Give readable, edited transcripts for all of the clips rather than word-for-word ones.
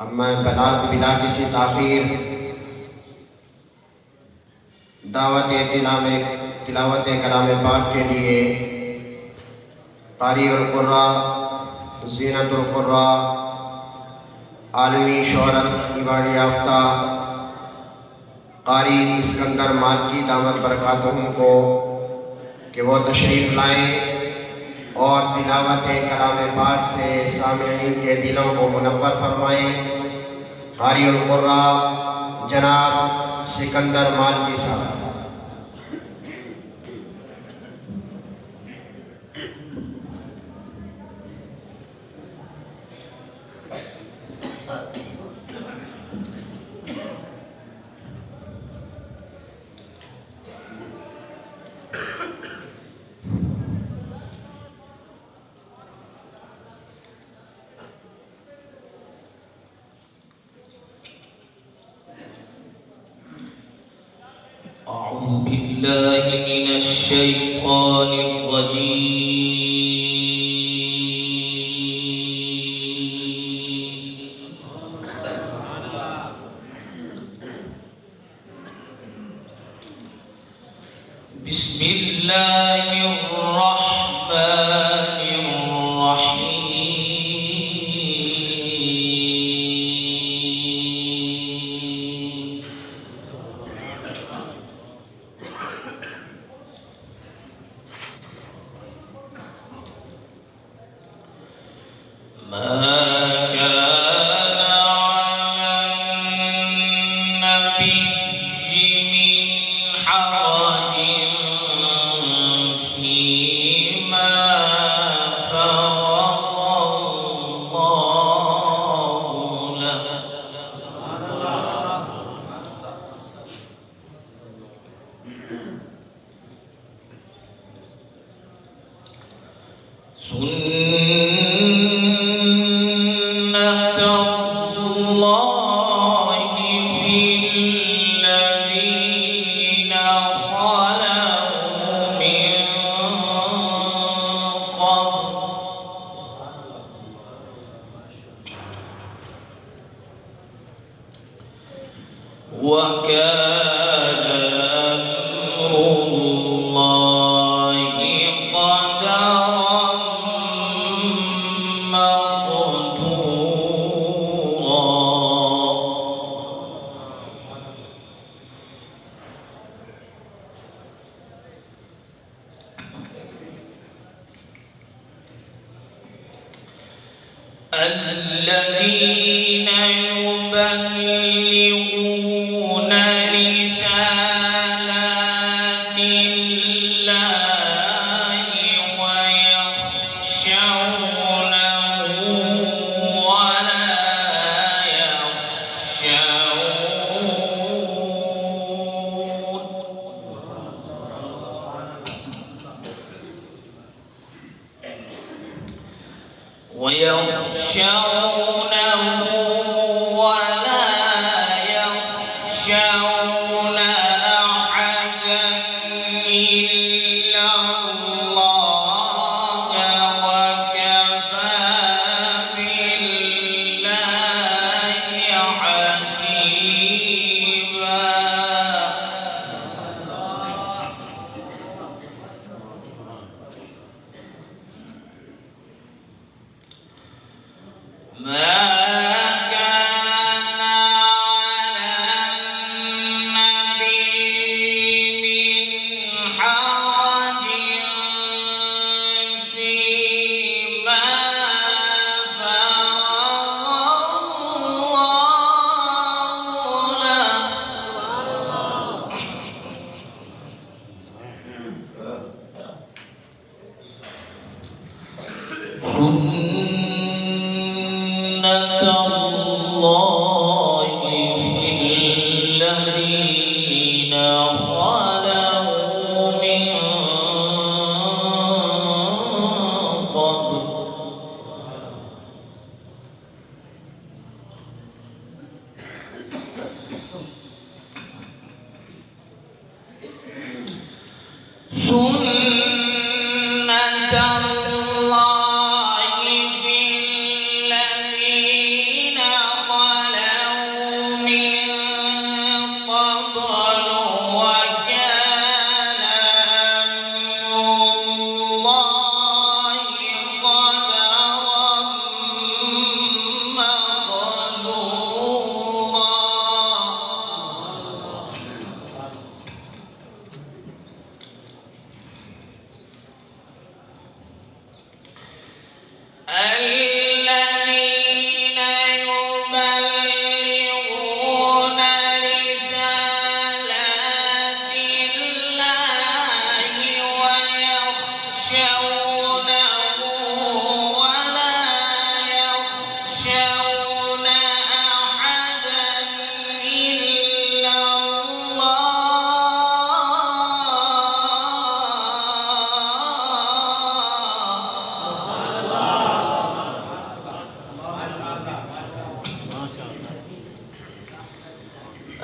अब मैं बिला किसी ताख़ीर तिलावत कलाम पाक के लिए क़ारिउल क़ुर्रा, ज़ीनतुल क़ुर्रा, आलमी शोहरत इवाड़ी याफ्ता क़ारी इस्कंदर मालकी दामत बरकातुहू को कि वो तशरीफ़ लाएँ और तिलावत कलाम पाक से सामिईन के दिलों को मुनव्वर फरमाएँ। क़ारिउल क़ुर्रा जनाब सिकंदर मालकी साहब। أعوذ بالله من الشيطان الرجيم بسم الله الرحمن الرحيم ما كان على النبي من حرج فيما فرض الله له سنة الله في الذين خلوا من قبل وكان أمر الله قدرا مقدورا الذين يبلغون رسالات الله ويخشونه ولا يخشونه ولا يخشون أحدا إلا الله وكفى بالله حسيبا ما كان على النبي من حرج فيما فرض الله له سنة الله في الذين خلوا من قبل سنة الله في الذين خلوا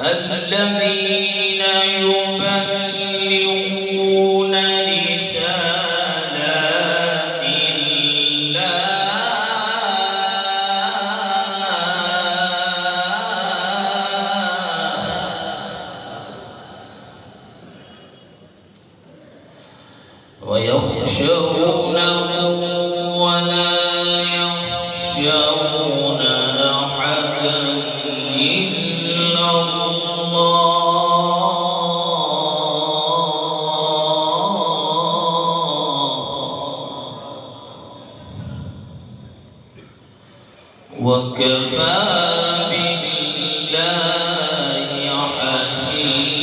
الذين يبلغون رسالات الله ويخشونه ولا يخشون أحدا إلا وكفى بالله حسيبا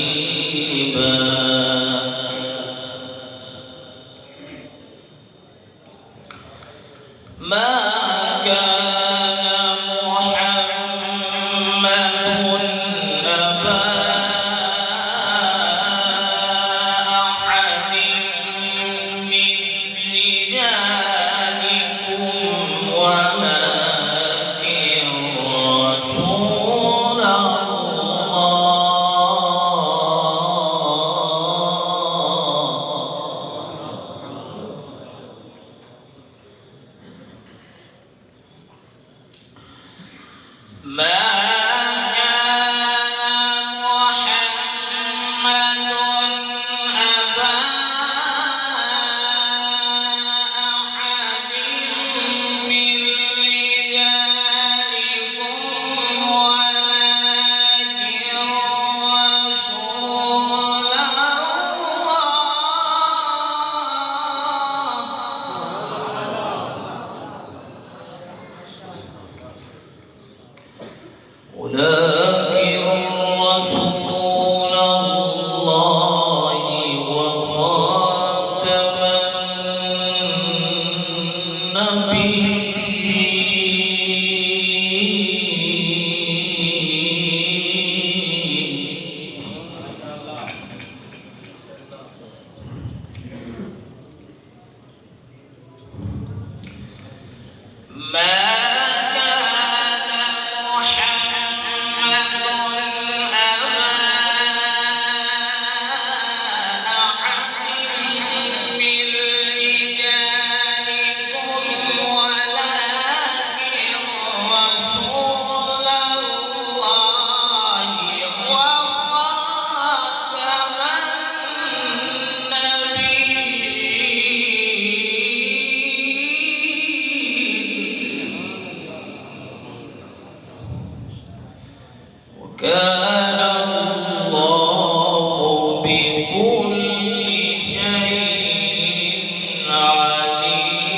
ما كان محمد أبا أحد من رجالكم ولكن رسول ما كان محمد أبا أحد من رجالكم ولكن رسول ولكن رسول الله وخاتم النبيين ما كان محمد أبا أحد من رجالكم ولكن رسول الله وخاتم النبيين وكان الله بكل شيء عليما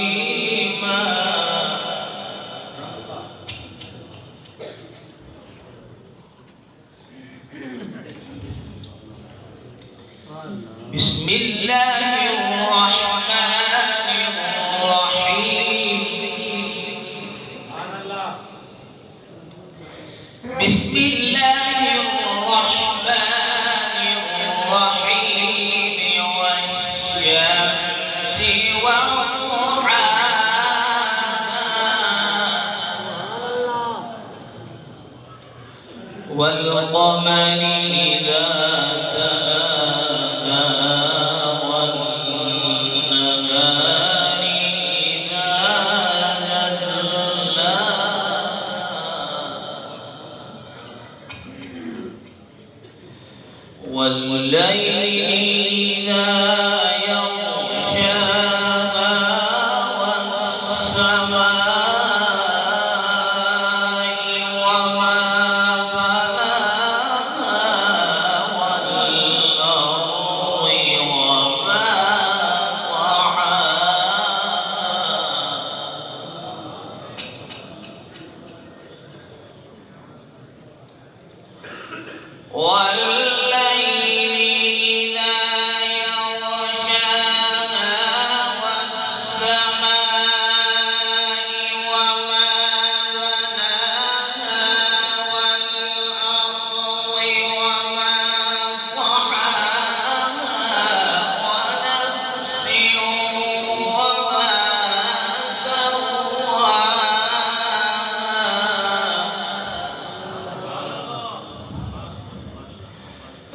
بسم الله الرحمن الرحيم بسم الله الرحمن الرحيم والشمس وضحاها والقمر إذا تلاها والنهار إذا جلاها والليل إذا يغشاها والسماء وما بناها والأرض وما طحاها والليل إذا يغشاها والسماء وما بناها والأرض وما طحاها ونفس وما سواها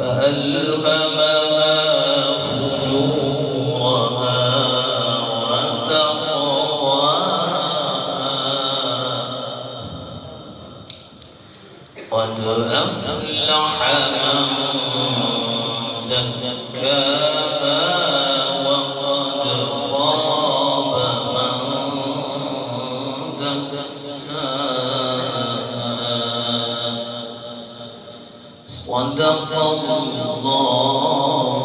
فألهمها فجورها وتقواها قد أفلح من زكاها وقد خاب من دساها صدق الله